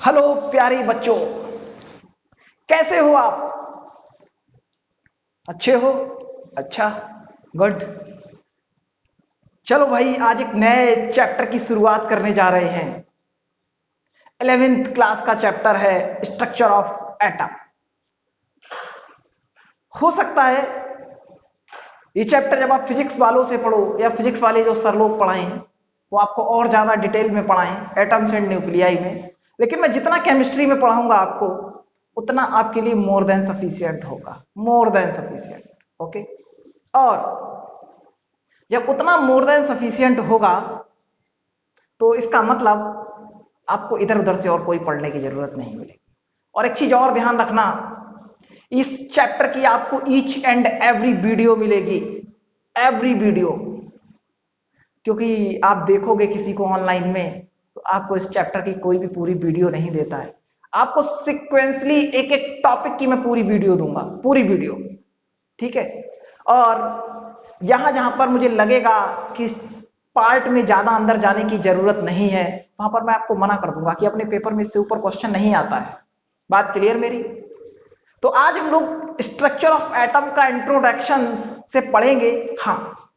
Hello प्यारे बच्चों, कैसे हो आप? अच्छे हो? अच्छा, गुड। चलो भाई, आज एक नए चैप्टर की शुरुआत करने जा रहे हैं। 11th क्लास का चैप्टर है स्ट्रक्चर ऑफ एटम। हो सकता है ये चैप्टर जब आप फिजिक्स वालों से पढ़ो या फिजिक्स वाले जो सर लोग पढ़ाएं वो आपको और ज्यादा डिटेल में पढ़ाएं एटम्स एंड न्यूक्लियाई में, लेकिन मैं जितना केमिस्ट्री में पढ़ाऊंगा आपको उतना आपके लिए मोर देन सफिशियंट होगा। More than sufficient, okay. और जब उतना मोर देन सफिशियंट होगा तो इसका मतलब आपको इधर उधर से और कोई पढ़ने की जरूरत नहीं मिलेगी। और एक चीज और ध्यान रखना, इस चैप्टर की आपको ईच एंड एवरी वीडियो मिलेगी, एवरी वीडियो। क्योंकि आप देखोगे किसी को ऑनलाइन में तो आपको इस चैप्टर की कोई भी पूरी वीडियो नहीं देता है। आपको सिक्वेंसली एक एक टॉपिक की मैं पूरी वीडियो दूंगा, पूरी वीडियो, ठीक है। और जहां जहां पर मुझे लगेगा कि पार्ट में ज्यादा अंदर जाने की जरूरत नहीं है वहां पर मैं आपको मना कर दूंगा कि अपने पेपर में इससे ऊपर क्वेश्चन नहीं आता है। बात क्लियर मेरी? तो आज हम लोग स्ट्रक्चर ऑफ एटम का इंट्रोडक्शन से पढ़ेंगे। हाँ,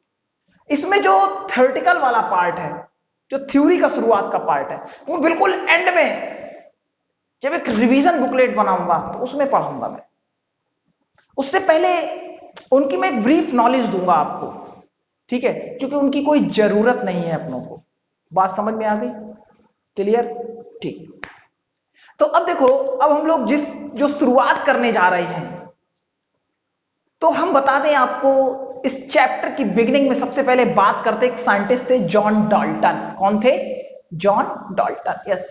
इसमें जो थ्योरेटिकल वाला पार्ट है, जो थ्योरी का शुरुआत का पार्ट है, वो बिल्कुल एंड में जब एक रिवीजन बुकलेट बनाऊंगा तो उसमें पढ़ाऊंगा मैं। उससे पहले उनकी मैं एक ब्रीफ नॉलेज दूंगा आपको, ठीक है, क्योंकि उनकी कोई जरूरत नहीं है अपनों को। बात समझ में आ गई? क्लियर? ठीक। तो अब देखो, अब हम लोग जो शुरुआत करने जा रहे हैं, तो हम बता दें आपको इस चैप्टर की बिगिनिंग में सबसे पहले बात करते एक साइंटिस्ट थे, जॉन डाल्टन। कौन थे? John Dalton, yes.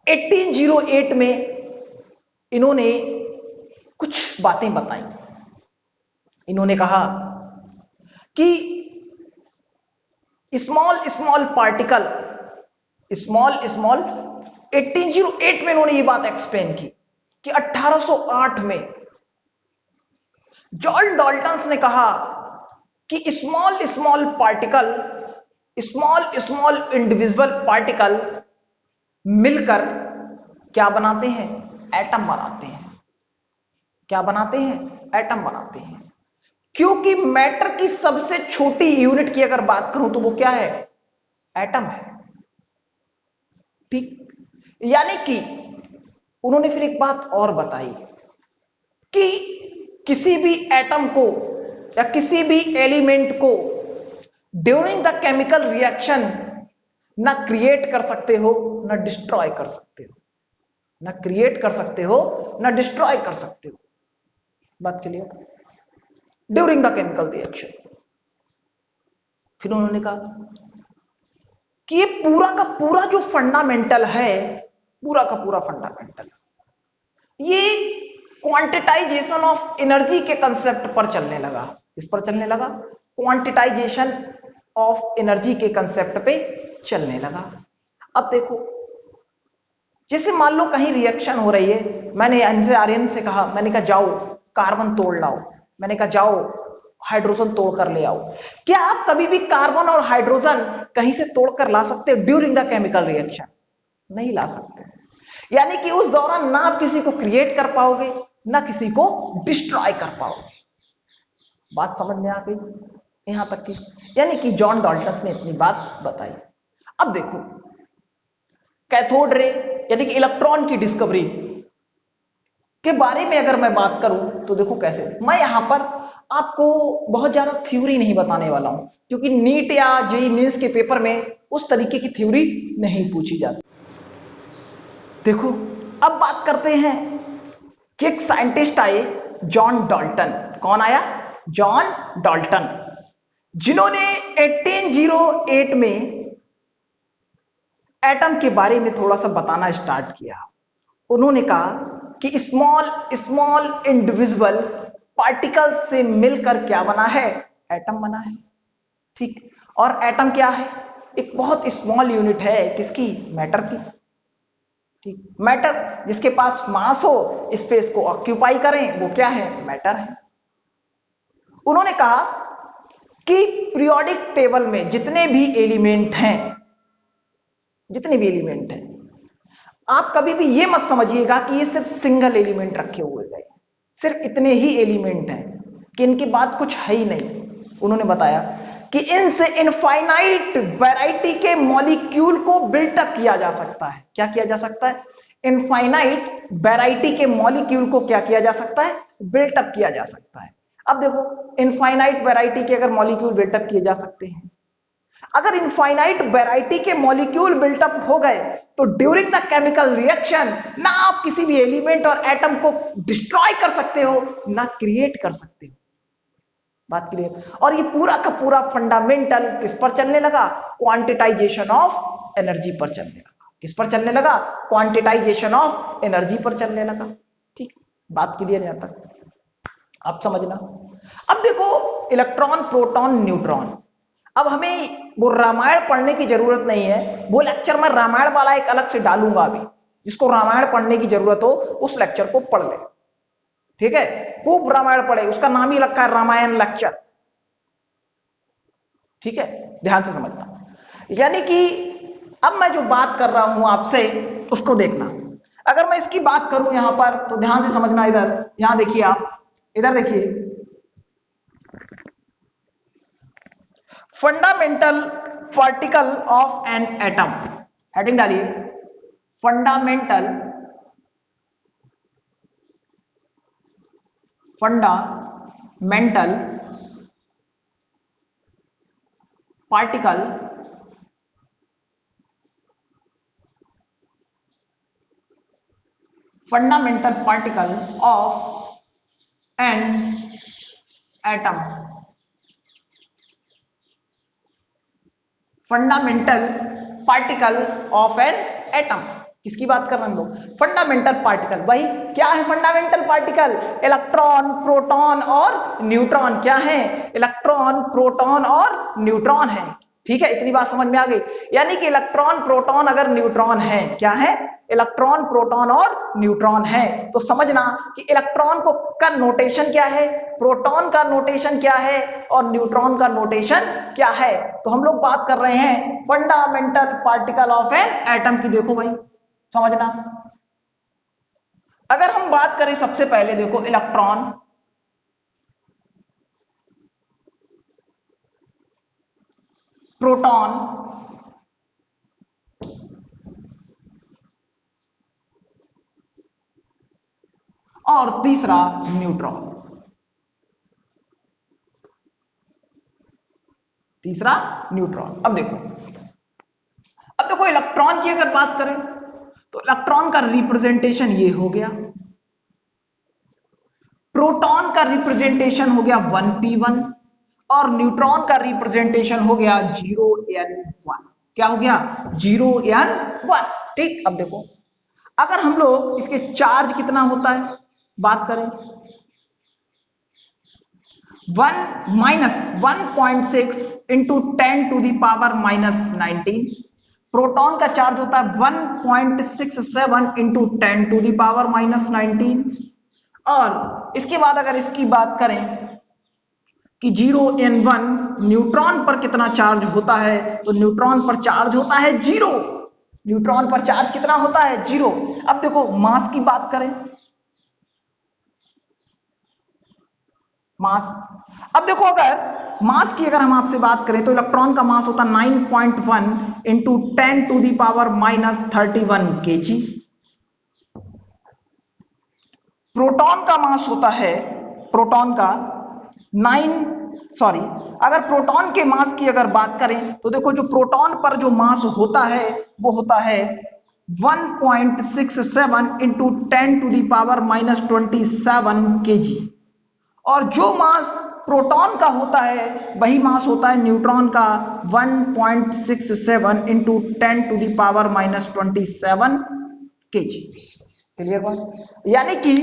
1808 में इन्होंने कुछ बातें बताई। इन्होंने कहा कि small small particle, small small 1808 में इन्होंने ये बात एक्सप्लेन की कि 1808 में जॉन डाल्टन ने कहा कि small small particle, small small individual particle मिलकर क्या बनाते हैं? एटम बनाते हैं। क्या बनाते हैं? एटम बनाते हैं। क्योंकि मैटर की सबसे छोटी यूनिट की अगर बात करूं तो वो क्या है? एटम है। ठीक। यानी कि उन्होंने फिर एक बात और बताई कि किसी भी एटम को या किसी भी एलिमेंट को ड्यूरिंग द केमिकल रिएक्शन ना क्रिएट कर सकते हो ना डिस्ट्रॉय कर सकते हो। ना क्रिएट कर सकते हो ना डिस्ट्रॉय कर सकते हो। बात clear? During the chemical reaction. फिर उन्होंने कहा कि ये पूरा का पूरा जो फंडामेंटल है, पूरा का पूरा फंडामेंटल, ये क्वांटिटाइजेशन ऑफ एनर्जी के कंसेप्ट पर चलने लगा। इस पर चलने लगा, क्वांटिटाइजेशन ऑफ एनर्जी के कंसेप्ट पे चलने लगा। अब देखो, जैसे मान लो कहीं रिएक्शन हो रही है, मैंने इनसे आर्यन से कहा, मैंने कहा जाओ कार्बन तोड़ लाओ, मैंने कहा जाओ हाइड्रोजन तोड़ कर ले आओ। क्या आप कभी भी कार्बन और हाइड्रोजन कहीं से तोड़कर ला सकते हो ड्यूरिंग द केमिकल रिएक्शन? नहीं ला सकते। यानी कि उस दौरान ना आप किसी को क्रिएट कर पाओगे ना किसी को डिस्ट्रॉय कर पाओगे। बात समझ में आ गई यहां तक की? यानी कि जॉन डाल्टन ने इतनी बात बताई। अब देखो, कैथोड रे यानी कि इलेक्ट्रॉन की डिस्कवरी के बारे में अगर मैं बात करूं तो देखो कैसे, मैं यहां पर आपको बहुत ज्यादा थ्योरी नहीं बताने वाला हूं क्योंकि नीट या जेईई मेंस के पेपर में उस तरीके की थ्योरी नहीं पूछी जाती। देखो, अब बात करते हैं कि एक साइंटिस्ट आए, जॉन डाल्टन। कौन आया? जॉन डाल्टन, जिन्होंने 1808 में एटम के बारे में थोड़ा सा बताना स्टार्ट किया। उन्होंने कहा कि स्मॉल स्मॉल इंडिविजुअल पार्टिकल से मिलकर क्या बना है? एटम बना है। ठीक। और एटम क्या है? एक बहुत स्मॉल यूनिट है, किसकी? मैटर की। ठीक। मैटर जिसके पास मास हो, स्पेस को ऑक्यूपाई करें, वो क्या है? मैटर है। उन्होंने कहा कि पीरियोडिक टेबल में जितने भी एलिमेंट हैं, जितने भी एलिमेंट हैं, आप कभी भी ये मत समझिएगा कि ये सिर्फ सिंगल एलिमेंट रखे हुए गए, सिर्फ इतने ही एलिमेंट हैं कि इनके बाद कुछ है ही नहीं। उन्होंने बताया कि इनसे इनफाइनाइट वैरायटी के मॉलिक्यूल को बिल्टअप किया जा सकता है। क्या किया जा सकता है? इनफाइनाइट वैरायटी के मॉलिक्यूल को क्या किया जा सकता है? बिल्टअप किया जा सकता है। अब देखो, इनफाइनाइट वैरायटी के अगर मॉलिक्यूल बिल्टअप किए जा सकते हैं, अगर इनफाइनाइट वैरायटी के मॉलिक्यूल बिल्टअप हो गए तो ड्यूरिंग द केमिकल रिएक्शन ना आप किसी भी एलिमेंट और एटम को डिस्ट्रॉय कर सकते हो, ना क्रिएट कर सकते हो। बात क्लियर? और ये पूरा का पूरा फंडामेंटल किस पर चलने लगा? क्वांटिटाइजेशन ऑफ एनर्जी पर चलने लगा। किस पर चलने लगा? क्वांटिटाइजेशन ऑफ एनर्जी पर चलने लगा। ठीक, बात क्लियर यहां तक? आप समझना। अब देखो, इलेक्ट्रॉन, प्रोटॉन, न्यूट्रॉन। अब हमें वो रामायण पढ़ने की जरूरत नहीं है, वो लेक्चर मैं रामायण वाला एक अलग से डालूंगा अभी। जिसको रामायण पढ़ने की जरूरत हो उस लेक्चर को पढ़ ले, ठीक है? खूब रामायण पढ़े, उसका नाम ही रखा है रामायण लेक्चर, ठीक है? ध्यान से समझना। यानी कि अब मैं जो बात कर रहा हूं आपसे उसको देखना। अगर मैं इसकी बात करूं यहां पर तो ध्यान से समझना। इधर, यहां देखिए, आप इधर देखिए, fundamental particle of an atom, heading डालिए, fundamental particle of an atom, fundamental particle of an atom. किसकी बात कर रहे हैं हम लोग? Fundamental particle. वही क्या है फंडामेंटल पार्टिकल? इलेक्ट्रॉन, प्रोटॉन और न्यूट्रॉन। क्या है? इलेक्ट्रॉन, प्रोटॉन और न्यूट्रॉन है। ठीक है, इतनी बात समझ में आ गई? यानी कि इलेक्ट्रॉन, प्रोटॉन अगर न्यूट्रॉन है, क्या है? इलेक्ट्रॉन, प्रोटॉन और न्यूट्रॉन है। तो समझना कि इलेक्ट्रॉन को का नोटेशन क्या है, प्रोटॉन का नोटेशन क्या है और न्यूट्रॉन का नोटेशन क्या है। तो हम लोग बात कर रहे हैं fundamental particle of an atom की। देखो भाई, समझना। अगर हम बात करें सबसे पहले, देखो, इलेक्ट्रॉन, प्रोटॉन और तीसरा न्यूट्रॉन। तीसरा न्यूट्रॉन। अब देखो इलेक्ट्रॉन की अगर बात करें तो इलेक्ट्रॉन का रिप्रेजेंटेशन ये हो गया, प्रोटॉन का रिप्रेजेंटेशन हो गया 1p1 और न्यूट्रॉन का रिप्रेजेंटेशन हो गया 0n1। क्या हो गया? 0n1। ठीक। अब देखो, अगर हम लोग इसके चार्ज कितना होता है बात करें, 1-1.6 इंटू 10⁻⁻19। प्रोटॉन का चार्ज होता है 1.67 इंटू 10⁻⁻19। और इसके बाद अगर इसकी बात करें कि 0n1 न्यूट्रॉन पर कितना चार्ज होता है, तो न्यूट्रॉन पर चार्ज होता है 0। न्यूट्रॉन पर चार्ज कितना होता है? 0। अब देखो मास की बात करें, मास। अब देखो अगर मास की अगर हम आपसे बात करें तो इलेक्ट्रॉन का मास होता है 9.1 इंटू 10⁻31 kg। प्रोटॉन का मास होता है, प्रोटॉन का अगर प्रोटॉन के मास की अगर बात करें तो देखो जो प्रोटॉन पर जो मास होता है वो होता है 1.67 इंटू 10⁻⁻27 kg। और जो मास प्रोटॉन का होता है वही मास होता है न्यूट्रॉन का 1.67 इंटू 10⁻⁻27 kg। क्लियर बात? यानी कि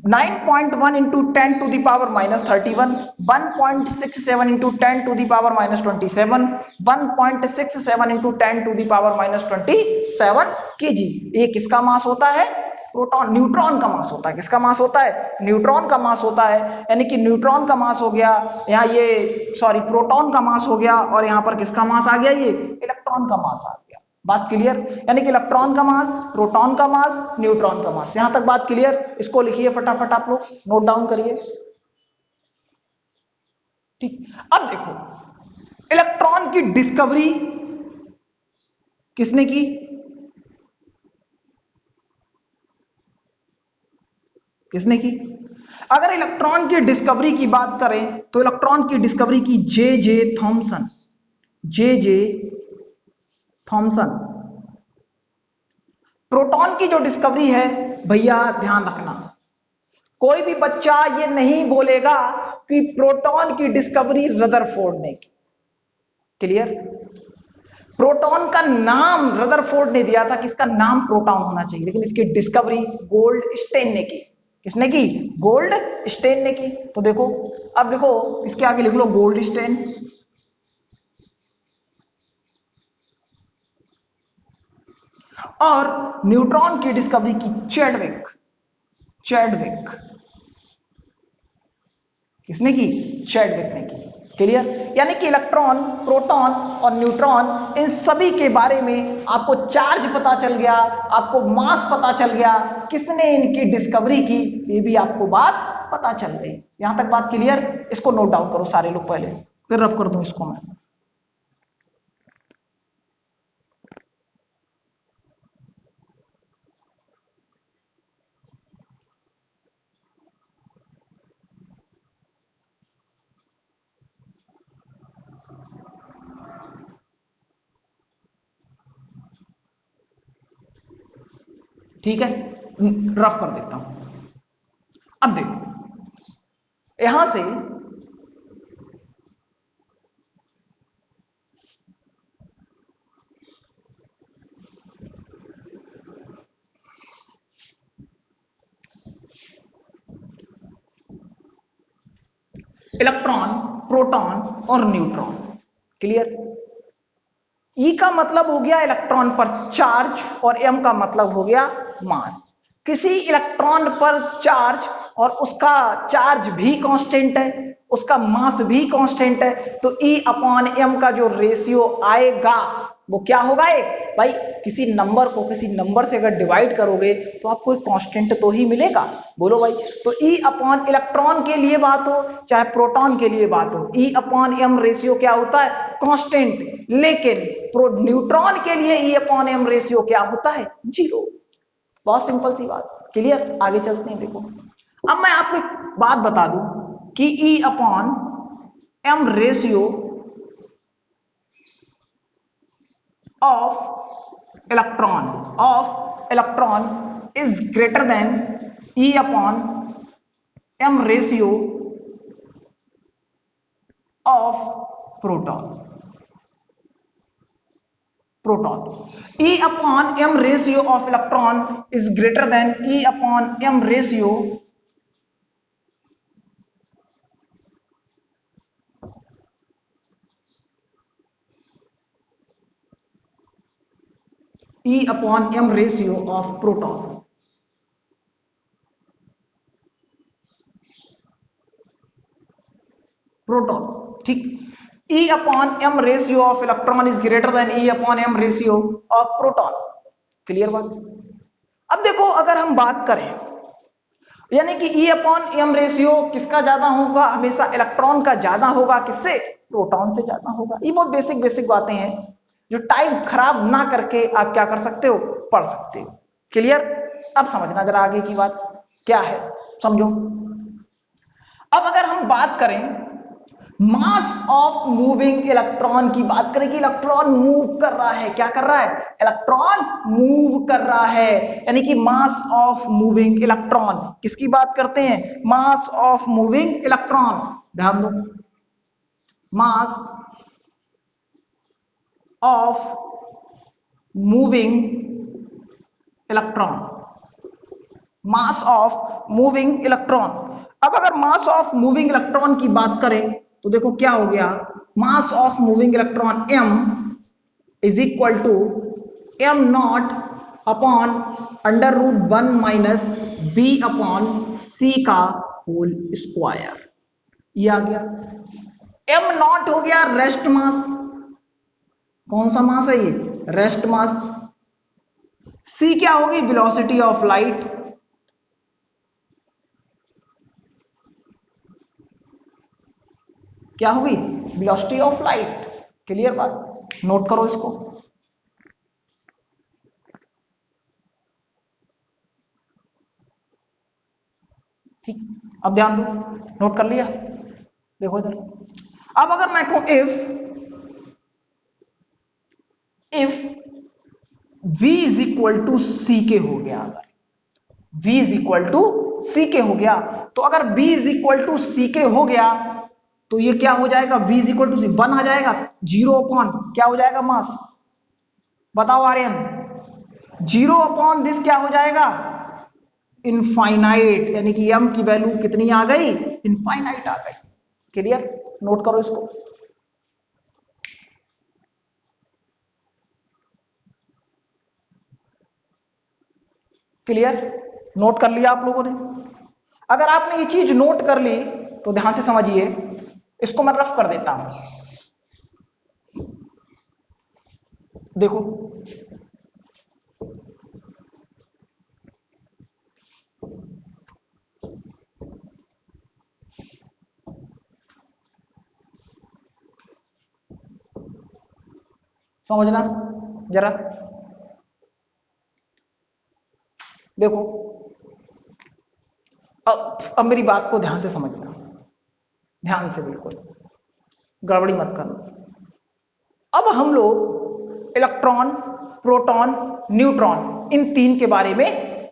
9.1 इंटू 10⁻⁻31, 1.67 इंटू 10⁻⁻27, 1.67 इंटू 10⁻⁻27 kg। ये किसका मास होता है? प्रोटॉन, न्यूट्रॉन का मास होता है। किसका मास होता है? न्यूट्रॉन का मास होता है। यानी कि न्यूट्रॉन का मास हो गया यहाँ, ये प्रोटॉन का मास हो गया और यहां पर किसका मास आ गया? ये इलेक्ट्रॉन का मास आ गया। बात क्लियर? यानी कि इलेक्ट्रॉन का मास, प्रोटॉन का मास, न्यूट्रॉन का मास। यहां तक बात क्लियर? इसको लिखिए फटाफट, आप लोग नोट डाउन करिए। ठीक, अब देखो इलेक्ट्रॉन की डिस्कवरी किसने की? किसने की? अगर इलेक्ट्रॉन की डिस्कवरी की बात करें तो इलेक्ट्रॉन की डिस्कवरी की जे जे थॉमसन। जे जे थॉमसन। प्रोटॉन की जो डिस्कवरी है, भैया ध्यान रखना, कोई भी बच्चा ये नहीं बोलेगा कि प्रोटॉन की डिस्कवरी रदरफोर्ड ने की। क्लियर? प्रोटॉन का नाम रदरफोर्ड ने दिया था कि इसका नाम प्रोटॉन होना चाहिए, लेकिन इसकी डिस्कवरी गोल्डस्टेन ने की। किसने की? गोल्डस्टेन ने की। तो देखो, अब देखो इसके आगे लिख लो गोल्डस्टेन। और न्यूट्रॉन की डिस्कवरी की चैडविक। चैडविक किसने की? चैडविक ने की। क्लियर? यानी कि इलेक्ट्रॉन, प्रोटॉन और न्यूट्रॉन, इन सभी के बारे में आपको चार्ज पता चल गया, आपको मास पता चल गया, किसने इनकी डिस्कवरी की ये भी आपको बात पता चल गई। यहां तक बात क्लियर? इसको नोट डाउन करो सारे लोग पहले, फिर रफ कर दूं इसको मैं। ठीक है, रफ कर देता हूं। अब देखो यहां से इलेक्ट्रॉन, प्रोटॉन और न्यूट्रॉन। क्लियर? ई का मतलब हो गया इलेक्ट्रॉन पर चार्ज और एम का मतलब हो गया मास। किसी इलेक्ट्रॉन पर चार्ज और उसका चार्ज भी कांस्टेंट है, उसका मास भी कांस्टेंट है, तो ई अपॉन एम का जो रेशियो आएगा वो क्या होगा? एक भाई, किसी नंबर को किसी नंबर से अगर डिवाइड करोगे तो आपको एक कांस्टेंट तो ही मिलेगा। बोलो भाई। तो ई अपॉन इलेक्ट्रॉन के लिए बात हो चाहे प्रोटॉन के लिए बात हो, ई अपॉन एम रेशियो क्या होता है? कांस्टेंट। लेकिन न्यूट्रॉन के लिए ई अपॉन एम रेशियो क्या होता है? जीरो। बहुत सिंपल सी बात। क्लियर? आगे चलते हैं। देखो, अब मैं आपको एक बात बता दूं कि e upon m ratio of electron is greater than E upon m ratio of proton. E upon m ratio of electron is greater than E upon m ratio E upon m ratio of proton. Proton. ठीक, E upon m ratio of electron is greater than E upon m ratio of proton. Clear बात? अब देखो अगर हम बात करें, यानी कि E अपॉन m रेशियो किसका ज्यादा होगा? हमेशा इलेक्ट्रॉन का ज्यादा होगा। किससे? प्रोटॉन से ज्यादा होगा। ये बहुत बेसिक बेसिक बातें हैं जो टाइम खराब ना करके आप क्या कर सकते हो? पढ़ सकते हो। क्लियर? अब समझना जरा आगे की बात क्या है, समझो। अब अगर हम बात करें मास ऑफ मूविंग इलेक्ट्रॉन की, बात करें कि इलेक्ट्रॉन मूव कर रहा है, क्या कर रहा है? इलेक्ट्रॉन मूव कर रहा है, यानी कि मास ऑफ मूविंग इलेक्ट्रॉन। किसकी बात करते हैं? मास ऑफ मूविंग इलेक्ट्रॉन। ध्यान दो, मास of moving electron. Mass of moving electron. अब अगर मास ऑफ मूविंग इलेक्ट्रॉन की बात करें तो देखो क्या हो गया? Mass of moving electron m is equal to m naught upon under root 1 minus b upon c का होल स्क्वायर। ये आ गया। m नॉट हो गया रेस्ट मास। कौन सा मास है ये? रेस्ट मास, c क्या होगी, वेलोसिटी ऑफ लाइट, क्या होगी, वेलोसिटी ऑफ लाइट। क्लियर बात, नोट करो इसको। ठीक, अब ध्यान दो, नोट कर लिया, देखो इधर। अब अगर मैं कहूं if v is equal to C के हो गया, अगर v is equal to C के हो गया, तो अगर v is equal to C के हो गया तो ये क्या हो जाएगा, v is equal to C 1 आ जाएगा, 0 अपॉन क्या हो जाएगा, मास। बताओ आर्यन, 0 अपॉन दिस क्या हो जाएगा, इनफाइनाइट, यानी कि m की वैल्यू कितनी आ गई, इनफाइनाइट आ गई। क्लियर, नोट करो इसको। क्लियर, नोट कर लिया आप लोगों ने। अगर आपने ये चीज नोट कर ली तो ध्यान से समझिए, इसको मैं रफ कर देता हूं, देखो। समझना जरा, देखो। अब मेरी बात को ध्यान से समझना, ध्यान से, बिल्कुल गड़बड़ी मत करना। अब हम लोग इलेक्ट्रॉन, प्रोटॉन, न्यूट्रॉन, इन तीन के बारे में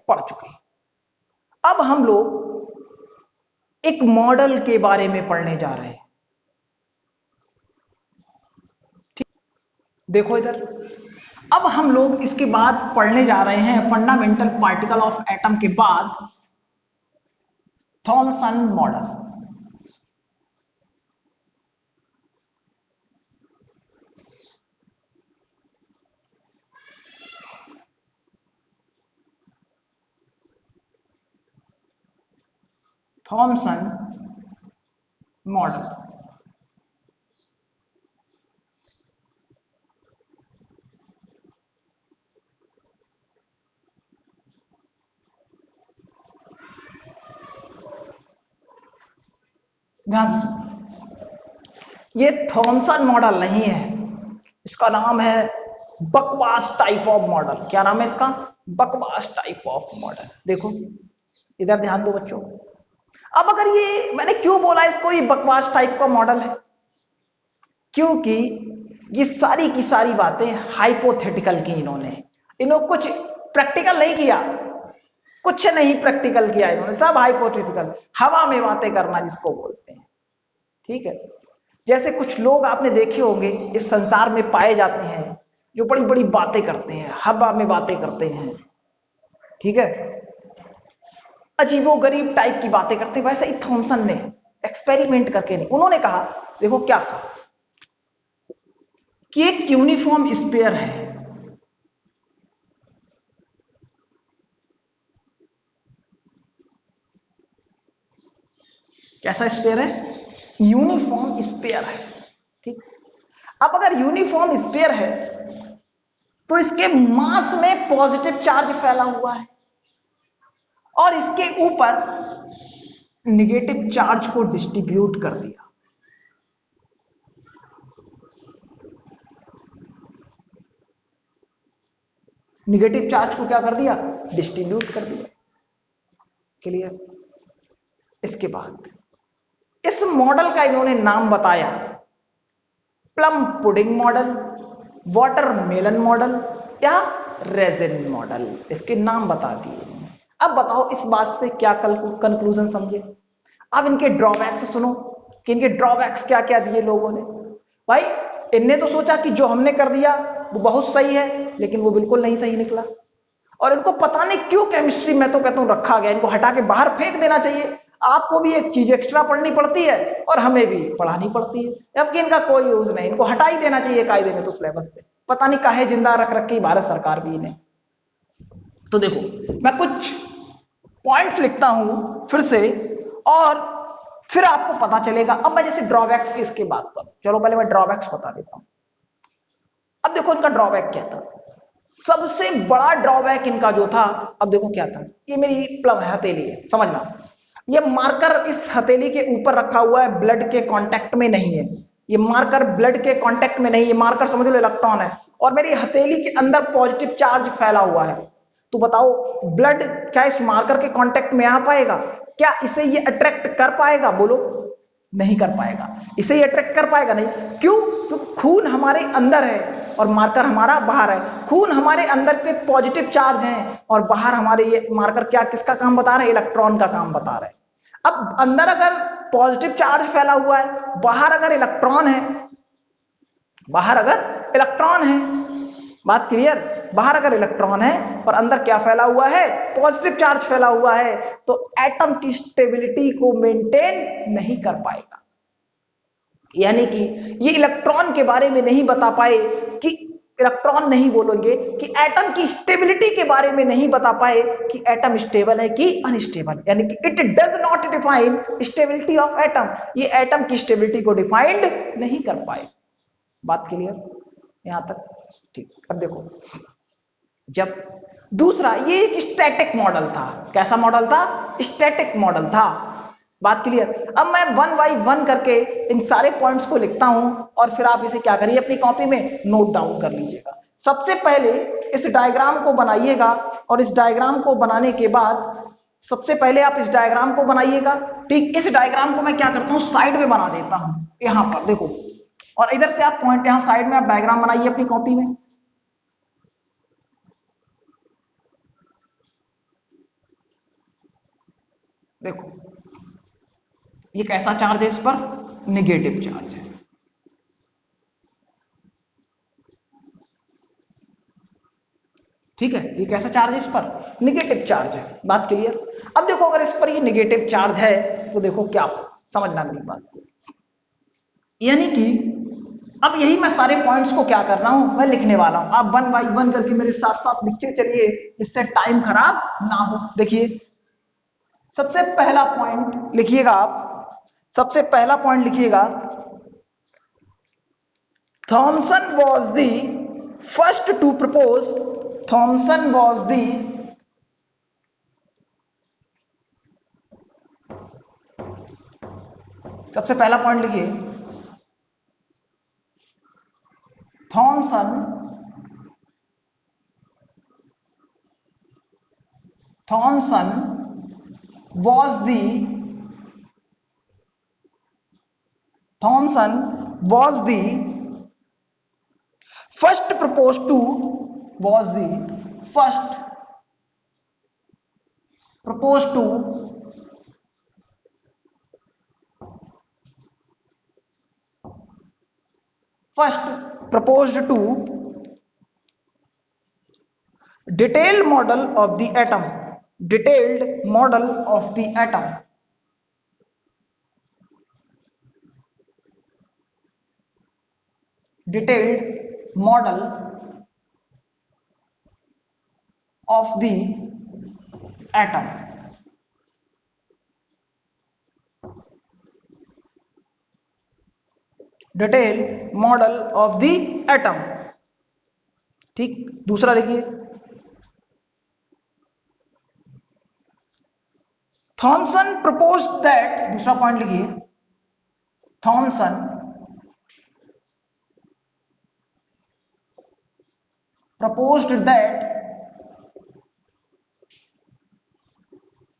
पढ़ चुके हैं। अब हम लोग एक मॉडल के बारे में पढ़ने जा रहे हैं। ठीक, देखो इधर। अब हम लोग इसके बाद पढ़ने जा रहे हैं फंडामेंटल पार्टिकल ऑफ एटम के बाद थॉमसन मॉडल। थॉमसन मॉडल, ध्यान से सुनो। ये थॉमसन मॉडल नहीं है, इसका नाम है बकवास टाइप ऑफ मॉडल। क्या नाम है इसका, बकवास टाइप ऑफ मॉडल। देखो इधर ध्यान दो बच्चों। अब अगर ये, मैंने क्यों बोला इसको ये बकवास टाइप का मॉडल है, क्योंकि ये सारी की सारी बातें हाइपोथेटिकल की इन्होंने कुछ प्रैक्टिकल नहीं किया, कुछ नहीं प्रैक्टिकल किया इन्होंने, सब हाइपोथेटिकल, हवा में बातें करना जिसको बोलते हैं। ठीक है, जैसे कुछ लोग आपने देखे होंगे इस संसार में पाए जाते हैं जो बड़ी बड़ी बातें करते हैं, हवा में बातें करते हैं। ठीक है, अजीबोगरीब टाइप की बातें करते हैं। वैसे ही थॉमसन ने एक्सपेरिमेंट करके नहीं, उन्होंने कहा, देखो क्या कहा कि एक यूनिफॉर्म स्फीयर है, कैसा स्फीयर है, यूनिफॉर्म स्फीयर है। ठीक, अब अगर यूनिफॉर्म स्फीयर है तो इसके मास में पॉजिटिव चार्ज फैला हुआ है और इसके ऊपर नेगेटिव चार्ज को डिस्ट्रीब्यूट कर दिया। नेगेटिव चार्ज को क्या कर दिया, डिस्ट्रीब्यूट कर दिया। क्लियर, इसके बाद इस मॉडल का इन्होंने नाम बताया plum pudding model, watermelon model या रेजिन मॉडल, इसके नाम बता दिए। अब बताओ इस बात से क्या कंक्लूजन समझे। अब इनके ड्रॉबैक्स सुनो कि इनके ड्रॉबैक्स क्या क्या दिए लोगों ने। भाई इनने तो सोचा कि जो हमने कर दिया वो बहुत सही है, लेकिन वो बिल्कुल नहीं सही निकला। और इनको पता नहीं क्यों केमिस्ट्री में तो कहता हूं रखा गया, इनको हटा के बाहर फेंक देना चाहिए। आपको भी एक चीज एक्स्ट्रा पढ़नी पड़ती है और हमें भी पढ़ानी पड़ती है, जबकि इनका कोई यूज नहीं, इनको हटा ही देना चाहिए कायदे में तो सिलेबस से। पता नहीं काहे जिंदा रख रखी भारत सरकार भी इन्हें। तो देखो मैं कुछ पॉइंट्स लिखता हूं फिर से और फिर आपको पता चलेगा। अब मैं जैसे ड्रॉबैक्स की इसके बात करूं, चलो पहले मैं ड्रॉबैक्स बता देता हूं। अब देखो इनका ड्रॉबैक क्या था, सबसे बड़ा ड्रॉबैक इनका जो था, अब देखो क्या था, ये मेरी प्लम है, हथेली है, समझना, ये मार्कर इस हथेली के ऊपर रखा हुआ है, ब्लड के कांटेक्ट में नहीं है, ये मार्कर ब्लड के कांटेक्ट में नहीं, ये मार्कर समझ लो इलेक्ट्रॉन है, और मेरी हथेली के अंदर पॉजिटिव चार्ज फैला हुआ है। तो बताओ ब्लड क्या इस मार्कर के कांटेक्ट में आ पाएगा? क्या इसे ये अट्रैक्ट कर पाएगा? बोलो, नहीं कर पाएगा। इसे ये अट्रैक्ट कर पाएगा नहीं, क्यों? क्योंकि खून हमारे अंदर है और मार्कर हमारा बाहर है। खून हमारे अंदर पे पॉजिटिव चार्ज है और बाहर हमारे ये मार्कर क्या किसका काम बता रहे हैं? इलेक्ट्रॉन का काम बता रहे हैं। अब अंदर अगर पॉजिटिव चार्ज फैला हुआ है, बाहर अगर इलेक्ट्रॉन है, बाहर अगर इलेक्ट्रॉन है, बात क्लियर? बाहर अगर इलेक्ट्रॉन है और अंदर क्या फैला हुआ है? पॉजिटिव चार्ज फैला हुआ है, तो एटम की स्टेबिलिटी को मेंटेन नहीं कर पाएगा। यानी कि ये इलेक्ट्रॉन के बारे में नहीं बता पाए कि इलेक्ट्रॉन नहीं बोलेंगे कि एटम की स्टेबिलिटी के बारे में नहीं बता पाए कि एटम स्टेबल है कि अनस्टेबल, यानी कि it does not define stability of atom, ये एटम की स्टेबिलिटी को डिफाइंड नहीं कर पाए। बात क्लियर यहां तक? ठीक। अब देखो, जब दूसरा ये एक स्टैटिक मॉडल था, कैसा मॉडल था? स्टैटिक मॉडल था। बात क्लियर? अब मैं वन बाई वन करके इन सारे पॉइंट्स को लिखता हूं और फिर आप इसे क्या करिए, अपनी कॉपी में नोट डाउन कर लीजिएगा। सबसे पहले इस डायग्राम को बनाइएगा और इस डायग्राम को बनाने के बाद सबसे पहले आप इस डायग्राम को बनाइएगा। ठीक, इस डायग्राम को मैं क्या करता हूं, साइड में बना देता हूं, यहां पर देखो, और इधर से आप पॉइंट यहां साइड में आप डायग्राम बनाइए अपनी कॉपी में। देखो ये कैसा चार्ज है, इस पर निगेटिव चार्ज है। ठीक है, ये कैसा चार्ज है, इस पर निगेटिव चार्ज है। बात क्लियर? अब देखो अगर इस पर ये निगेटिव चार्ज है तो देखो क्या, समझना मेरी बात को, यानी कि अब यही मैं सारे पॉइंट्स को क्या कर रहा हूं, मैं लिखने वाला हूं। आप वन बाई वन करके मेरे साथ साथ लिखते चलिए, इससे टाइम खराब ना हो। देखिए सबसे पहला पॉइंट लिखिएगा आप, सबसे पहला पॉइंट लिखिएगा, Thomson was the first to propose, Thomson was the सबसे पहला पॉइंट लिखिए, Thomson Thomson was the Thomson was the first proposed to was the first proposed to first proposed to detailed model of the atom, detailed model of the atom, detailed model of the atom, detailed model of the atom। ठीक, दूसरा देखिए, Thompson proposed that, दूसरा point लिखिए, Thompson proposed that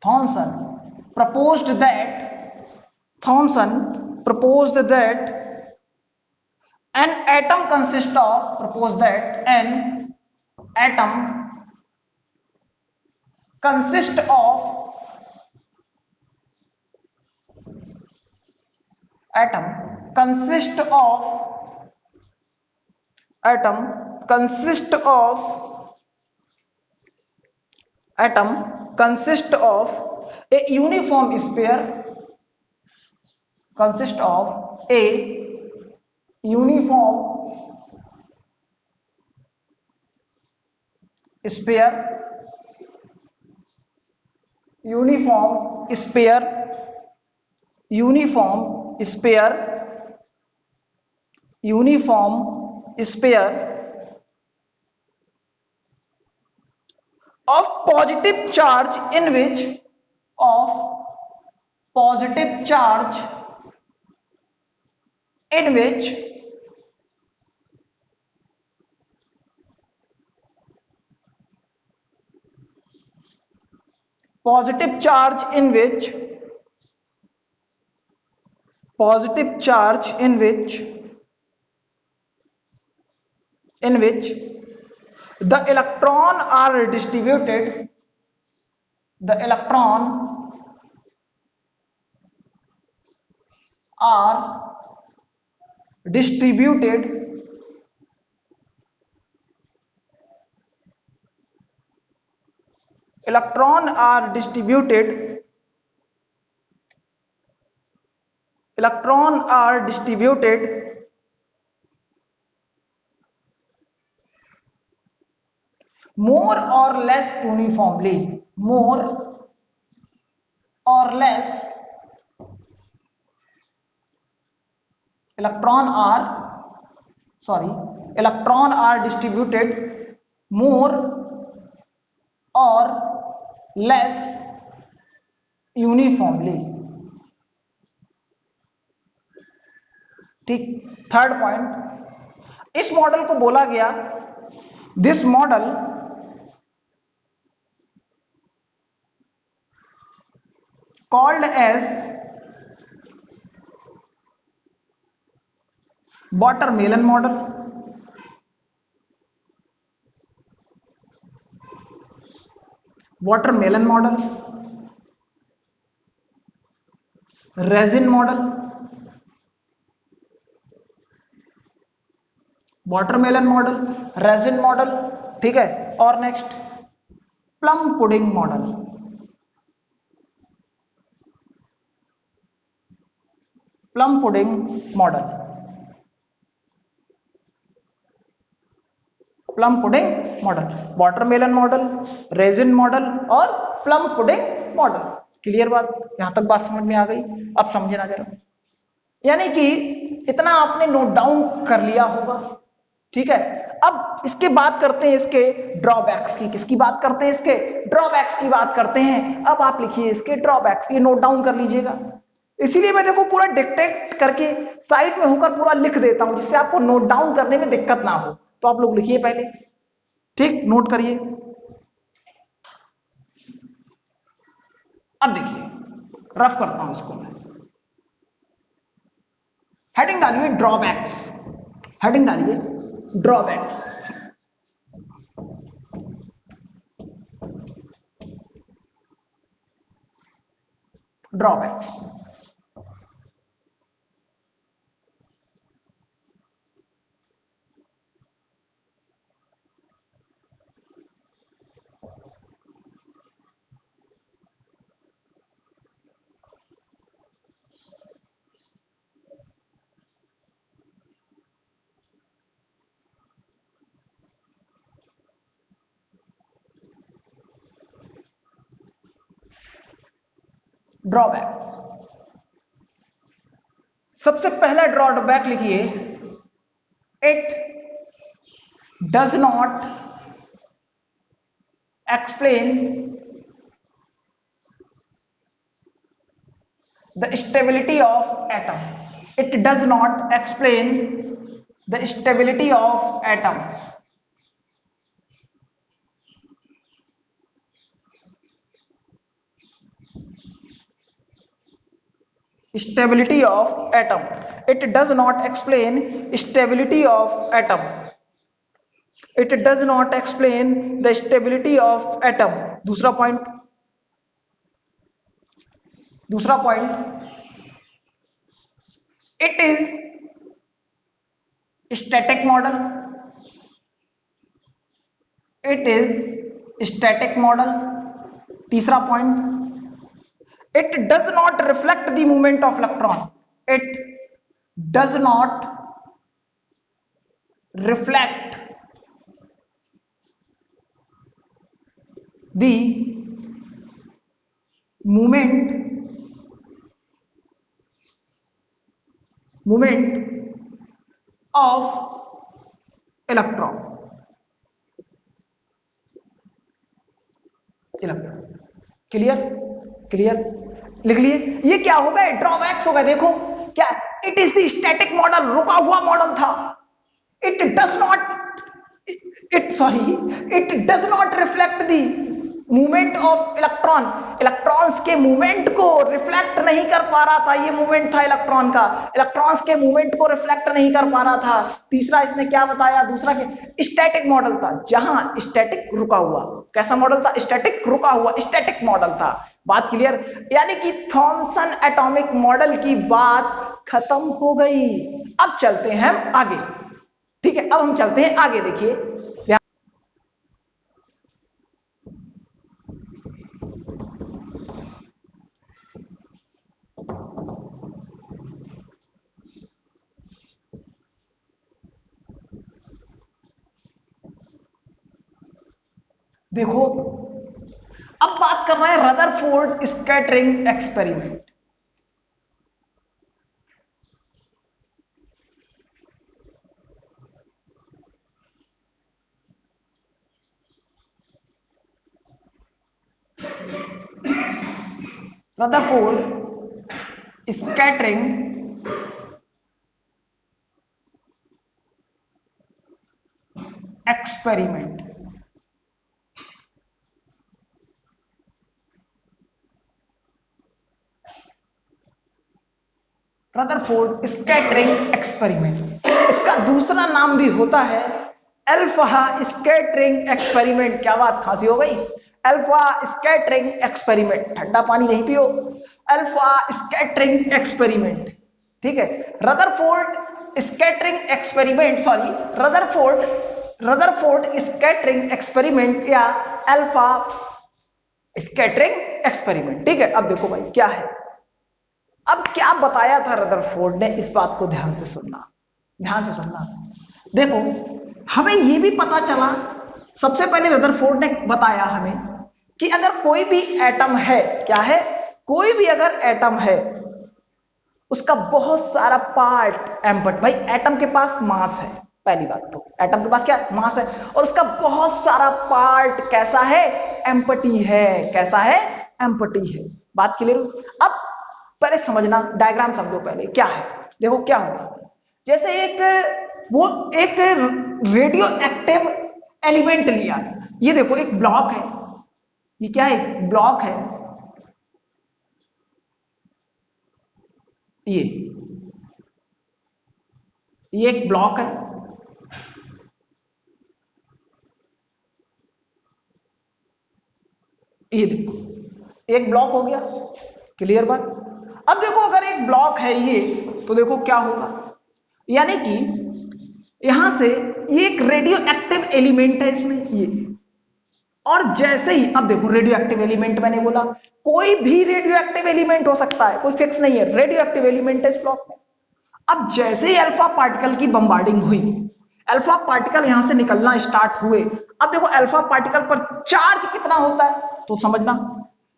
Thomson proposed that Thomson proposed that an atom consists of, proposed that an atom consists of, atom consists of, atom consists of, atom consists of a uniform sphere, consists of a uniform sphere, uniform sphere, uniform sphere, uniform sphere positive charge in which of positive charge in which positive charge in which positive charge in which the electron are distributed, the electron are distributed electron are distributed electron are distributed more or less uniformly, more or less electron are electron are distributed more or less uniformly. ठीक, third point, इस model को बोला गया, this model called as watermelon model. Watermelon model, raisin model, watermelon model, raisin model, ठीक है। और next plum pudding model. Plum pudding model, plum pudding model, watermelon model, raisin model और plum pudding model. Clear बात, यहां तक बात समझ में आ गई? अब समझना जरा, यानी कि इतना आपने नोट डाउन कर लिया होगा, ठीक है। अब इसके बात करते हैं इसके ड्रॉबैक्स की। किसकी बात करते हैं? इसके ड्रॉबैक्स की बात करते हैं। अब आप लिखिए इसके ड्रॉबैक्स, ये नोट डाउन कर लीजिएगा। इसीलिए मैं देखो पूरा डिक्टेट करके साइड में होकर पूरा लिख देता हूं, जिससे आपको नोट डाउन करने में दिक्कत ना हो। तो आप लोग लिखिए पहले, ठीक, नोट करिए। अब देखिए, रफ करता हूं इसको मैं। हेडिंग डालिए ड्रॉबैक्स, हेडिंग डालिए ड्रॉबैक्स। Drawbacks, drawbacks. सबसे पहला ड्रॉबैक लिखिए, it does not explain the stability of atom. It does not explain the stability of atom. Stability of atom. It does not explain stability of atom. It does not explain the stability of atom. दूसरा point, it is static model. It is static model. तीसरा point, it does not reflect the movement of electron. It does not reflect the movement of electron. Electron. Clear? Clear? लिख लिए। ये क्या हो गए? Drawbacks हो गए। देखो क्या, it is the static model, रुका हुआ मॉडल था। It does not it does not reflect the movement of electron. Electrons के मूवमेंट को रिफ्लेक्ट नहीं कर पा रहा था। ये मूवमेंट था इलेक्ट्रॉन का, इलेक्ट्रॉन्स के मूवमेंट को रिफ्लेक्ट नहीं कर पा रहा था। तीसरा इसने क्या बताया? दूसरा के स्टैटिक मॉडल था, जहां स्टैटिक रुका हुआ। कैसा मॉडल था? स्टैटिक रुका हुआ, स्टैटिक मॉडल था। बात क्लियर? यानी कि थॉमसन एटॉमिक मॉडल की बात खत्म हो गई। अब चलते हैं आगे। ठीक है, अब हम चलते हैं आगे। देखिए देखो, अब बात कर रहे हैं Rutherford scattering experiment. Rutherford scattering experiment. Rutherford scattering experiment, इसका दूसरा नाम भी होता है अल्फा स्कैटरिंग एक्सपेरिमेंट। क्या बात, खांसी हो गई? अल्फा स्कैटरिंग एक्सपेरिमेंट, ठंडा पानी नहीं पियो। अल्फा स्कैटरिंग एक्सपेरिमेंट, ठीक है। Rutherford scattering experiment, sorry Rutherford scattering experiment या अल्फा स्कैटरिंग एक्सपेरिमेंट, ठीक है। अब देखो भाई क्या है, अब क्या बताया था रदरफोर्ड ने, इस बात को ध्यान से सुनना, ध्यान से सुनना। देखो हमें यह भी पता चला, सबसे पहले रदरफोर्ड ने बताया हमें कि अगर कोई भी एटम है, क्या है, कोई भी अगर एटम है, उसका बहुत सारा पार्ट एम्पट, भाई एटम के पास मास है, पहली बात तो एटम के पास क्या मास है, और उसका बहुत सारा पार्ट कैसा है, एम्पटी है। कैसा है? एम्पटी है। बात क्लियर? अब पहले समझना, डायग्राम समझो पहले क्या है। देखो क्या होगा, जैसे एक रेडियो एक्टिव एलिमेंट लिया, ये देखो एक ब्लॉक है, ये क्या है, एक ब्लॉक है, ये एक ब्लॉक है, ये देखो एक ब्लॉक हो गया। क्लियर बात? अब देखो अगर एक ब्लॉक है ये, तो देखो क्या होगा, यानी कि यहां से ये एक रेडियो एक्टिव एलिमेंट है इसमें ये, और जैसे ही, अब देखो रेडियो एक्टिव एलिमेंट मैंने बोला, कोई भी रेडियो एक्टिव एलिमेंट हो सकता है, कोई फिक्स नहीं है, रेडियो एक्टिव एलिमेंट है इस ब्लॉक में। अब जैसे ही अल्फा पार्टिकल की बम्बार्डिंग हुई, अल्फा पार्टिकल यहां से निकलना स्टार्ट हुए, अब देखो अल्फा पार्टिकल पर चार्ज कितना होता है, तो समझना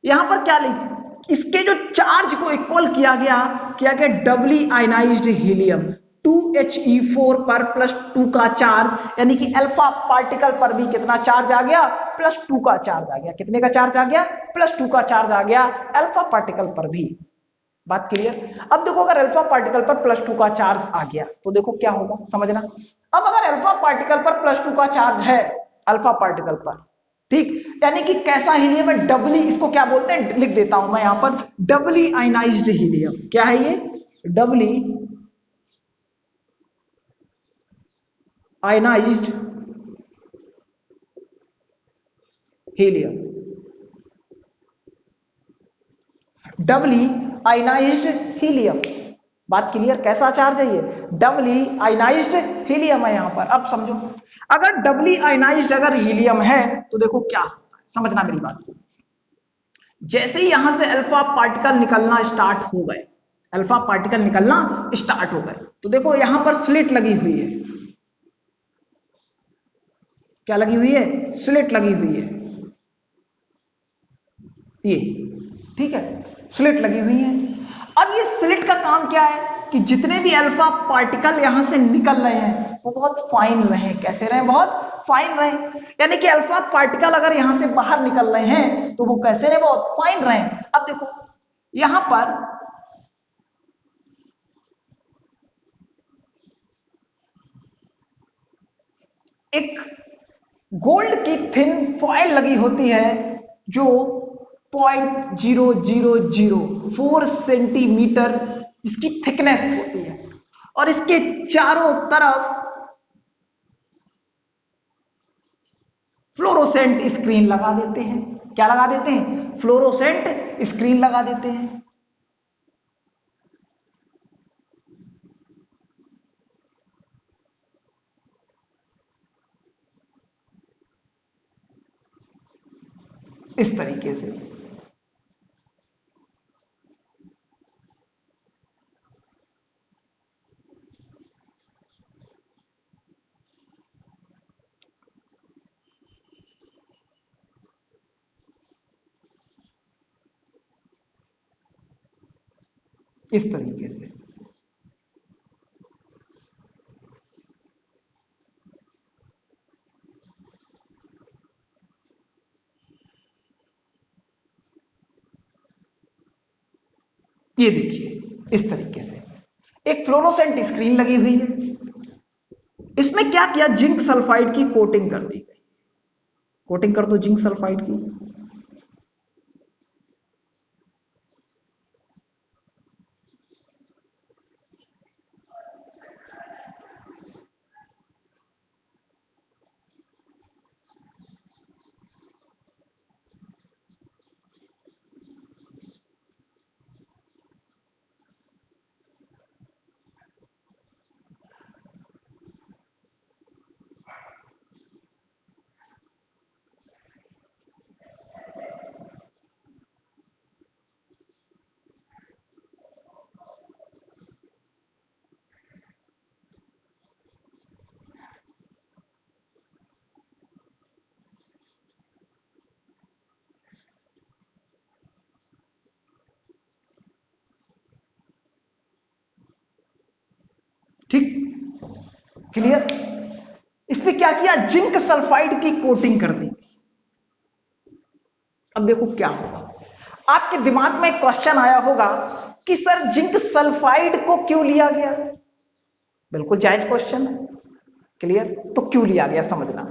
यहां पर क्या लिख, इसके जो चार्ज को इक्वल किया गया डबली आयनाइज्ड हीलियम 2He4 पर +2 का चार्ज, यानी कि अल्फा पार्टिकल पर भी कितना चार्ज आ गया, +2 का चार्ज आ गया। कितने का चार्ज आ गया? +2 का चार्ज आ गया अल्फा पार्टिकल पर भी। बात क्लियर? अब देखो अगर अल्फा पार्टिकल पर +2 का चार्ज आ गया, तो देखो क्या होगा, समझना। अब अगर अल्फा पार्टिकल पर +2 का चार्ज है, अल्फा पार्टिकल पर, ठीक, यानी कि कैसा हीलियम है, डबली, इसको क्या बोलते हैं, लिख देता हूं मैं यहां पर, डबली आयनाइज्ड हीलियम। क्या है ये? Doubly ionized helium. Doubly ionized helium. बात क्लियर? कैसा चार्ज है ये? डबली आयनाइज्ड हीलियम है यहां पर। अब समझो, अगर डबली आयनाइज्ड अगर हीलियम है, तो देखो क्या होता है, समझना मेरी बात को। जैसे ही यहां से अल्फा पार्टिकल निकलना स्टार्ट हो गए, अल्फा पार्टिकल निकलना स्टार्ट हो गए, तो देखो यहां पर स्लिट लगी हुई है। क्या लगी हुई है? स्लिट लगी हुई है, ये, ठीक है, स्लिट लगी हुई है। अब ये स्लिट का काम क्या है कि जितने भी अल्फा पार्टिकल यहां से निकल रहे हैं वो बहुत फाइन रहे। कैसे रहे? बहुत फाइन रहे, यानी कि अल्फा पार्टिकल अगर यहां से बाहर निकल रहे हैं तो वो कैसे रहे, वो फाइन रहे। अब देखो यहां पर एक गोल्ड की थिन फॉइल लगी होती है जो 0.0004 सेंटीमीटर इसकी थिकनेस होती है, और इसके चारों तरफ फ्लोरोसेंट स्क्रीन लगा देते हैं। क्या लगा देते हैं? फ्लोरोसेंट स्क्रीन लगा देते हैं। इस तरीके से इस तरीके से ये देखिए इस तरीके से एक फ्लोरोसेंट स्क्रीन लगी हुई है। इसमें क्या किया, जिंक सल्फाइड की कोटिंग कर दी गई। कोटिंग कर दो जिंक सल्फाइड की। ठीक, क्लियर। इसमें क्या किया, जिंक सल्फाइड की कोटिंग कर दी। अब देखो क्या होगा, आपके दिमाग में क्वेश्चन आया होगा कि सर जिंक सल्फाइड को क्यों लिया गया। बिल्कुल जायज क्वेश्चन है, क्लियर। तो क्यों लिया गया समझना।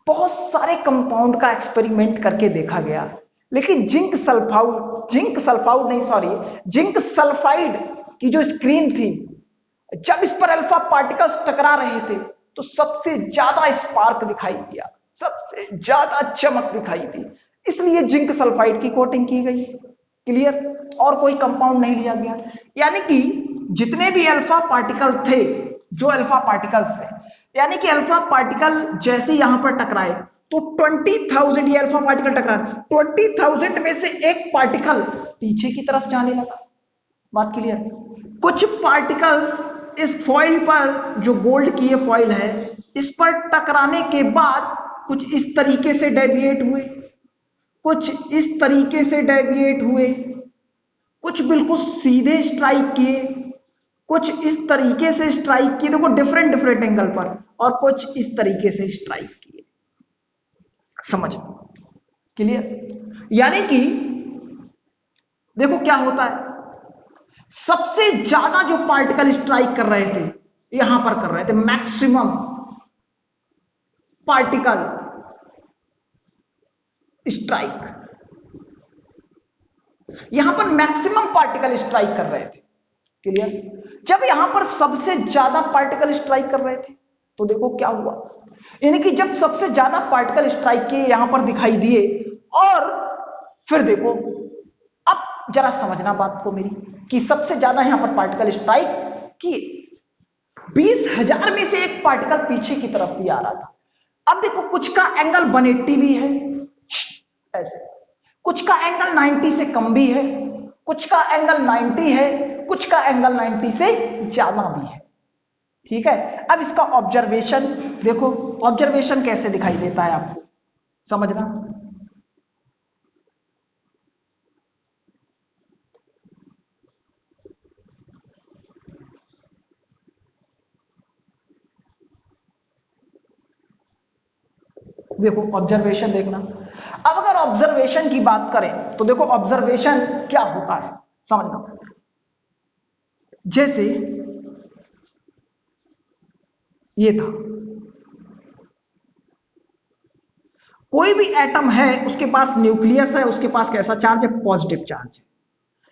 बहुत सारे कंपाउंड का एक्सपेरिमेंट करके देखा गया, लेकिन जिंक सल्फाइड की जो स्क्रीन थी, जब इस पर अल्फा पार्टिकल्स टकरा रहे थे तो सबसे ज्यादा स्पार्क दिखाई दिया, सबसे ज्यादा चमक दिखाई दी, इसलिए जिंक सल्फाइड की कोटिंग की गई। क्लियर। और कोई कंपाउंड नहीं लिया गया, यानी कि जितने भी अल्फा पार्टिकल थे, जो अल्फा पार्टिकल्स थे, यानी कि अल्फा पार्टिकल जैसे यहां पर टकराए तो 20,000 ये अल्फा पार्टिकल टकराए, 20,000 में से एक पार्टिकल पीछे की तरफ जाने लगा। बात क्लियर। कुछ पार्टिकल्स इस फॉइल पर, जो गोल्ड की ये फॉइल है, इस पर टकराने के बाद कुछ इस तरीके से डेविएट हुए, कुछ इस तरीके से डेविएट हुए, कुछ बिल्कुल सीधे स्ट्राइक किए, कुछ इस तरीके से स्ट्राइक किए, देखो डिफरेंट डिफरेंट एंगल पर, और कुछ इस तरीके से स्ट्राइक किए। समझ क्लियर। यानी कि देखो क्या होता है, सबसे ज्यादा जो पार्टिकल स्ट्राइक कर रहे थे, यहां पर कर रहे थे मैक्सिमम पार्टिकल स्ट्राइक, यहां पर मैक्सिमम पार्टिकल स्ट्राइक कर रहे थे। क्लियर। जब यहां पर सबसे ज्यादा पार्टिकल स्ट्राइक कर रहे थे तो देखो क्या हुआ, यानी कि जब सबसे ज्यादा पार्टिकल स्ट्राइक किए यहां पर दिखाई दिए, और फिर देखो, अब जरा समझना बात को मेरी, कि सबसे ज्यादा यहां पर पार्टिकल स्ट्राइक किए, 20,000 में से एक पार्टिकल पीछे की तरफ भी आ रहा था। अब देखो कुछ का एंगल 180 भी है, ऐसे, कुछ का एंगल 90 से कम भी है, कुछ का एंगल 90 है, कुछ का एंगल 90 से ज्यादा भी है। ठीक है। अब इसका ऑब्जर्वेशन देखो, ऑब्जर्वेशन कैसे दिखाई देता है आपको, समझना। देखो ऑब्जर्वेशन देखना। अब अगर ऑब्जर्वेशन की बात करें तो देखो ऑब्जर्वेशन क्या होता है समझना। जैसे ये था, कोई भी एटम है उसके पास न्यूक्लियस है, उसके पास कैसा चार्ज है, पॉजिटिव चार्ज है।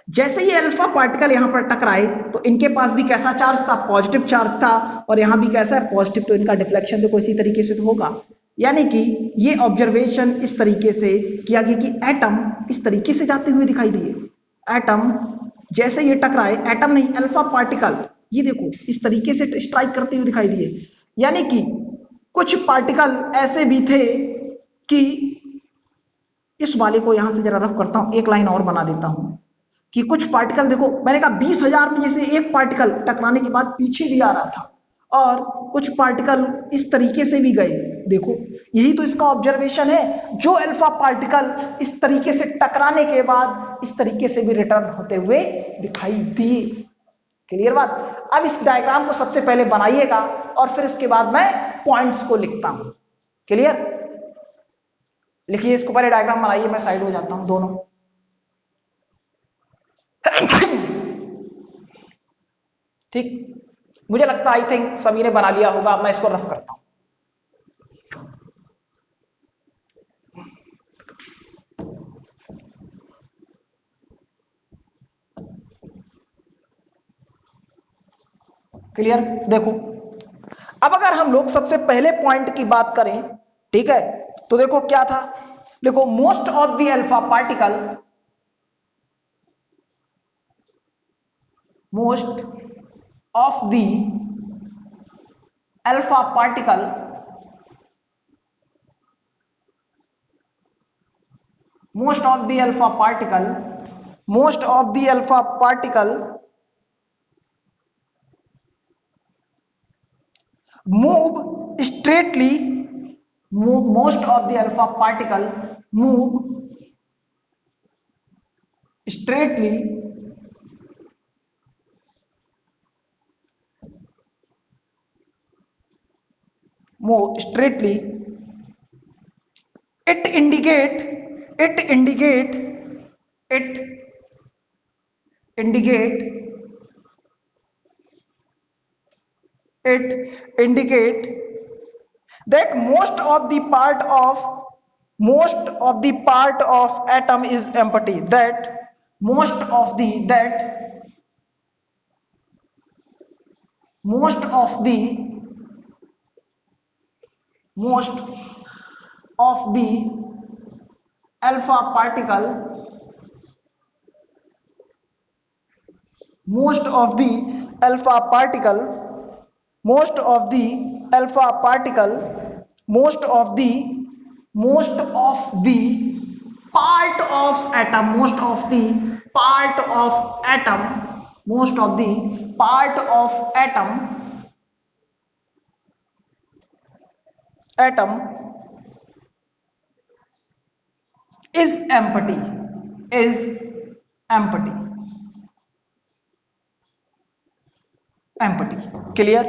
जैसे ये अल्फा पार्टिकल यहां पर टकराए तो इनके पास भी कैसा चार्ज था, पॉजिटिव चार्ज था, और यहां भी कैसा है, पॉजिटिव। तो इनका डिफ्लेक्शन देखो इसी तरीके से तो होगा। यानी कि ये ऑब्जर्वेशन इस तरीके से किया गया कि एटम इस तरीके से जाते हुए दिखाई दिए। एटम जैसे ये टकराए, एटम नहीं अल्फा पार्टिकल, ये देखो इस तरीके से स्ट्राइक करते हुए दिखाई दिए। यानी कि कुछ पार्टिकल ऐसे भी थे कि इस वाले को यहां से जरा रफ करता हूं, एक लाइन और बना देता हूं कि कुछ पार्टिकल देखो, मैंने कहा 20,000 में जैसे एक पार्टिकल टकराने के बाद पीछे भी आ रहा था, और कुछ पार्टिकल इस तरीके से भी गए। देखो यही तो इसका ऑब्जर्वेशन है, जो अल्फा पार्टिकल इस तरीके से टकराने के बाद इस तरीके से भी रिटर्न होते हुए दिखाई दिए। क्लियर बात। अब इस डायग्राम को सबसे पहले बनाइएगा और फिर उसके बाद मैं पॉइंट्स को लिखता हूं। क्लियर, लिखिए इसको, पहले डायग्राम बनाइए, मैं साइड हो जाता हूं दोनों। ठीक, मुझे लगता है आई थिंक सभी ने बना लिया होगा। अब मैं इसको रफ करता हूं। क्लियर, देखो अब अगर हम लोग सबसे पहले पॉइंट की बात करें, ठीक है, तो देखो क्या था, देखो most of the alpha particle, most of the alpha particle, most of the alpha particle, most of the alpha particle move straightly, most of the alpha particle move straightly it indicate it indicate it indicate it indicate that most of the part of atom is empty, that most of the that most of the most of the alpha particle, most of the alpha particle, most of the alpha particle, most of the part of atom, most of the part of atom, most of the part of atom is empty, is empty, empty। Clear,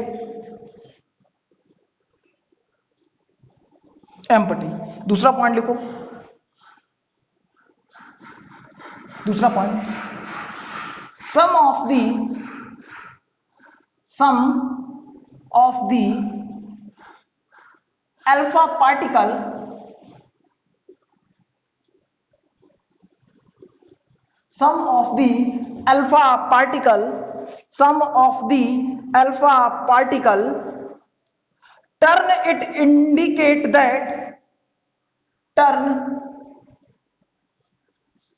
empty. दूसरा point लिखो, दूसरा point, sum of the alpha particle, sum of the alpha particle, sum of the alpha particle turn it indicate that, turn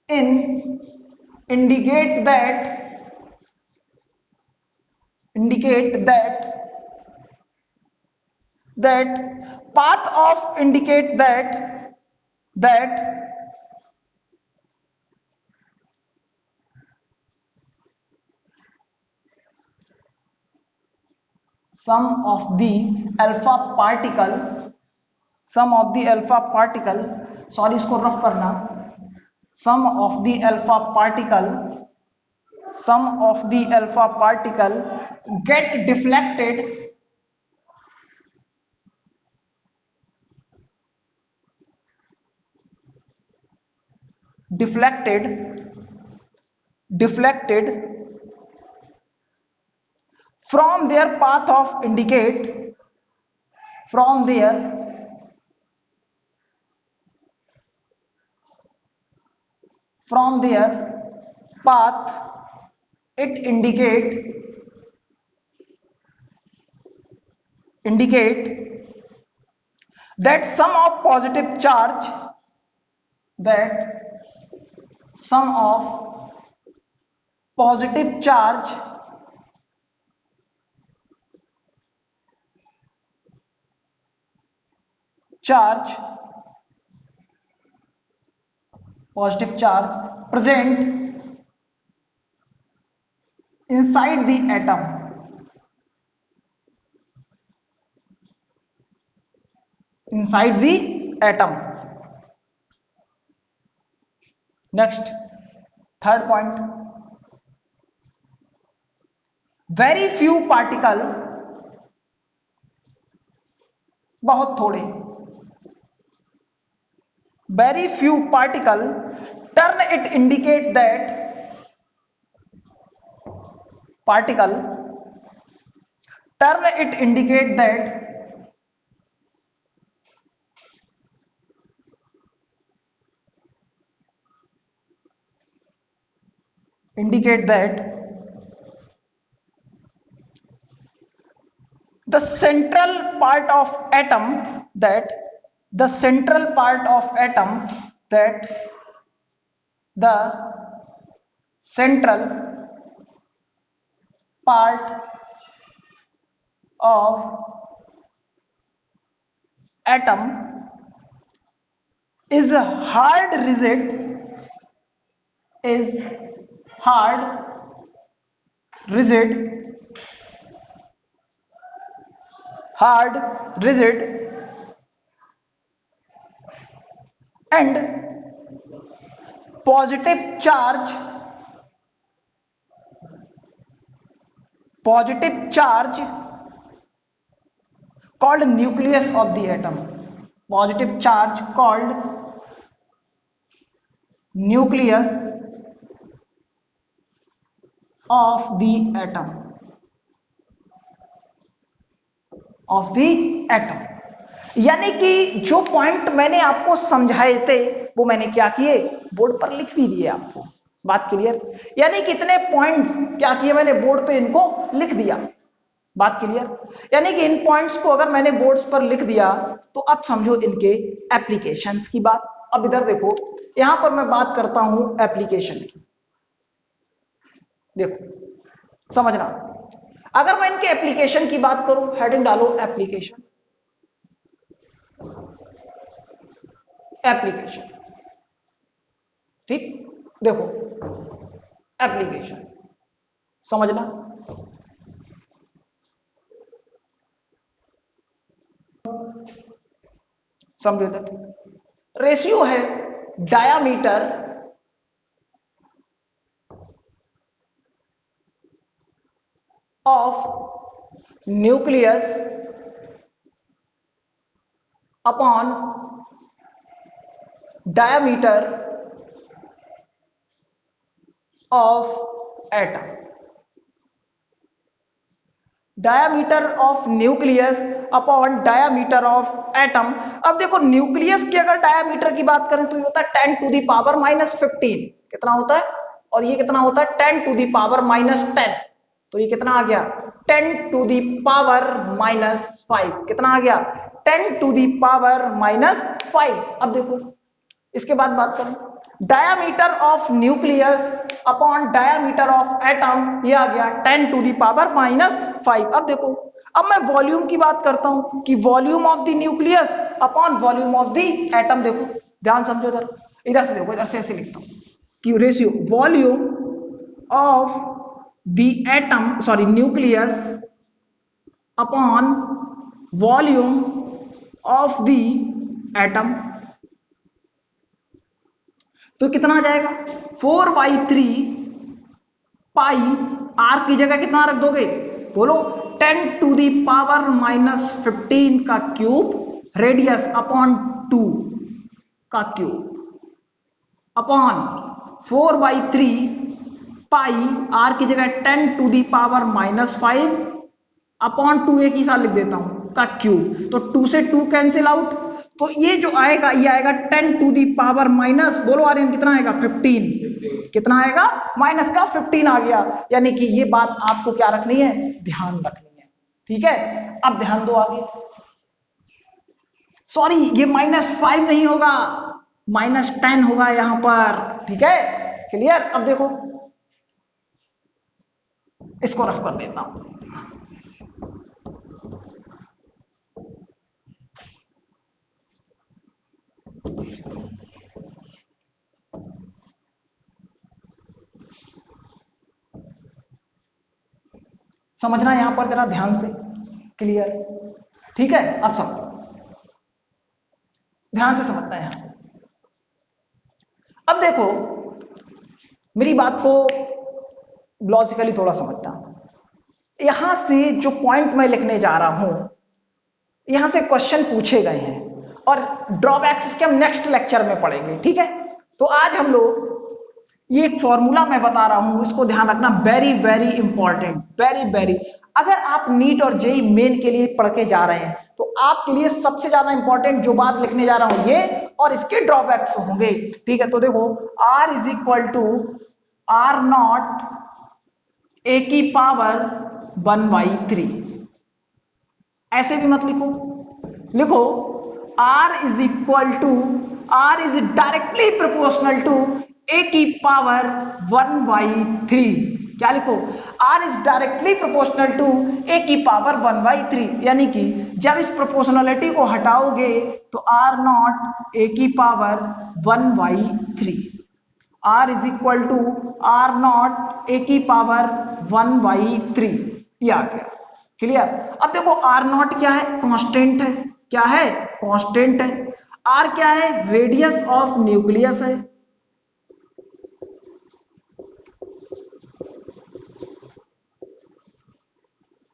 in indicate that path of indicate that sum of the alpha particle, sum of the alpha particle, sorry इसको rough करना, sum of the alpha particle, sum of the alpha particle get deflected, deflected from their path of indicate from their path it indicate that sum of positive charge positive charge present inside the atom Next, third point, very few particle, बहुत थोड़े, very few particle turn it indicate that the central part of atom that the central part of atom is hard rigid and positive charge called nucleus of the atom. Positive charge called nucleus of the atom. यानी कि जो point मैंने आपको समझाए थे वो मैंने क्या किए, बोर्ड पर लिख भी दिए आपको. बात क्लियर? यानी कितने पॉइंट्स क्या किए मैंने, बोर्ड पे इनको लिख दिया. बात क्लियर? यानी कि इन पॉइंट्स को अगर मैंने बोर्ड्स पर लिख दिया तो अब समझो इनके एप्लीकेशंस की बात. अब इधर देखो, यहां पर मैं बात करता हूं एप्लीकेशन की. देखो समझना, अगर मैं इनके एप्लीकेशन की बात करूं, हेडिंग डालो एप्लीकेशन. ठीक, देखो एप्लीकेशन समझना. समझो इधर रेशियो है diameter of nucleus upon diameter of atom. Diameter of nucleus upon diameter of atom. अब देखो न्यूक्लियस की अगर डायमीटर की बात करें तो ये होता है 10 टू दी पावर -15. कितना होता है? और ये कितना होता है 10 टू दी पावर -10. तो ये कितना आ गया 10 टू दी पावर -5. कितना आ गया 10 टू दी पावर -5. अब देखो इसके बाद बात करें diameter of nucleus upon diameter of atom, ये आ गया 10 टू दी पावर -5. अब देखो, अब मैं वॉल्यूम की बात करता हूं कि volume of the nucleus upon volume of the atom. देखो ध्यान समझो, इधर से देखो, इधर से ऐसे लिखता हूं कि ratio volume of the atom sorry nucleus upon volume of the atom. तो कितना आ जाएगा 4/3 पाई. आर की जगह कितना रख दोगे बोलो 10 टू दी पावर -15 का क्यूब रेडियस अपॉन 2 का क्यूब. अपॉन 4/3 पाई आर की जगह 10⁻⁻5 अपॉन 2 एक ही साथ लिख देता हूं का क्यूब। तो 2 से 2 कैंसिल आउट, तो ये जो आएगा ये आएगा 10⁻⁻, बोलो आर्यन कितना आएगा 15। कितना आएगा माइनस का 15 आ गया। यानी कि ये बात आपको क्या रखनी है, ध्यान रखनी है। ठीक है, अब ध्यान दो आगे। सॉरी ये -5 नहीं होगा, -10 होगा यहां पर। ठीक है, क्लियर। अब देखो इसको रफ कर देता हूं। समझना यहां पर जरा ध्यान से, क्लियर। ठीक है, अब समझो, ध्यान से समझना है यहां। अब देखो मेरी बात को लॉजिकली थोड़ा समझना। यहां से जो पॉइंट मैं लिखने जा रहा हूं, यहां से क्वेश्चन पूछे गए हैं और ड्रॉबैक्स के हम नेक्स्ट लेक्चर में पढ़ेंगे। ठीक है, तो आज हम लोग ये एक फॉर्मूला मैं बता रहा हूं, इसको ध्यान रखना, very very important, very very. अगर आप नीट और जेई मेन के लिए पढ़ के जा रहे हैं तो आपके लिए सबसे ज्यादा इंपॉर्टेंट जो बात लिखने जा रहा हूं ये और इसके ड्रॉबैक्स होंगे। ठीक है, तो देखो r is equal to r0 a की पावर 1/3। ऐसे भी मत लिखो, लिखो r is directly proportional to a की पावर 1/3। क्या लिखो, r is directly proportional to a की पावर 1/3। यानी कि जब इस प्रोपोर्शनलिटी को हटाओगे तो r0 a की power 1/3, r is equal to r0 a की पावर 1/3, ये आ गया। क्लियर। अब देखो r0 क्या है, कांस्टेंट है। क्या है, कांस्टेंट है। r क्या है, रेडियस ऑफ न्यूक्लियस है।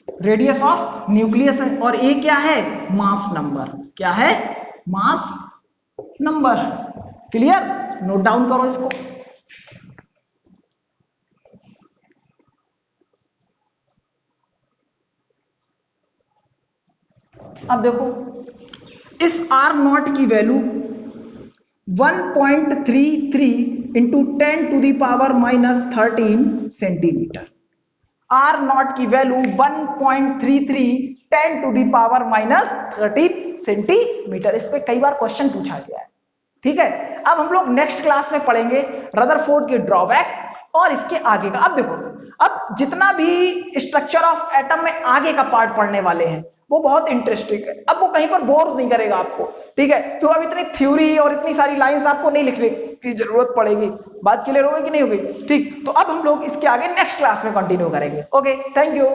रेडियस ऑफ न्यूक्लियस है। और a क्या है, मास नंबर। क्या है, मास नंबर है। क्लियर, नोट डाउन करो इसको। अब देखो इस r0 की वैल्यू 1.33 इंटू 10⁻⁻13 सेंटीमीटर। r0 की वैल्यू 1.33 10⁻⁻13 सेंटीमीटर। इस पे कई बार क्वेश्चन पूछा गया है। ठीक है, अब हम लोग नेक्स्ट क्लास में पढ़ेंगे रदरफोर्ड के ड्रॉबैक और इसके आगे का। अब देखो, अब जितना भी स्ट्रक्चर ऑफ एटम में आगे का पार्ट पढ़ने वाले हैं वो बहुत इंटरेस्टिंग है। अब वो कहीं पर बोर नहीं करेगा आपको। ठीक है, क्यों, अब इतनी थ्योरी और इतनी सारी लाइंस आपको नहीं लिखने की जरूरत पड़ेगी। बात क्लियर हो गई कि नहीं हो गई। ठीक, तो अब हम लोग इसके आगे नेक्स्ट क्लास में कंटिन्यू करेंगे। Okay, thank you.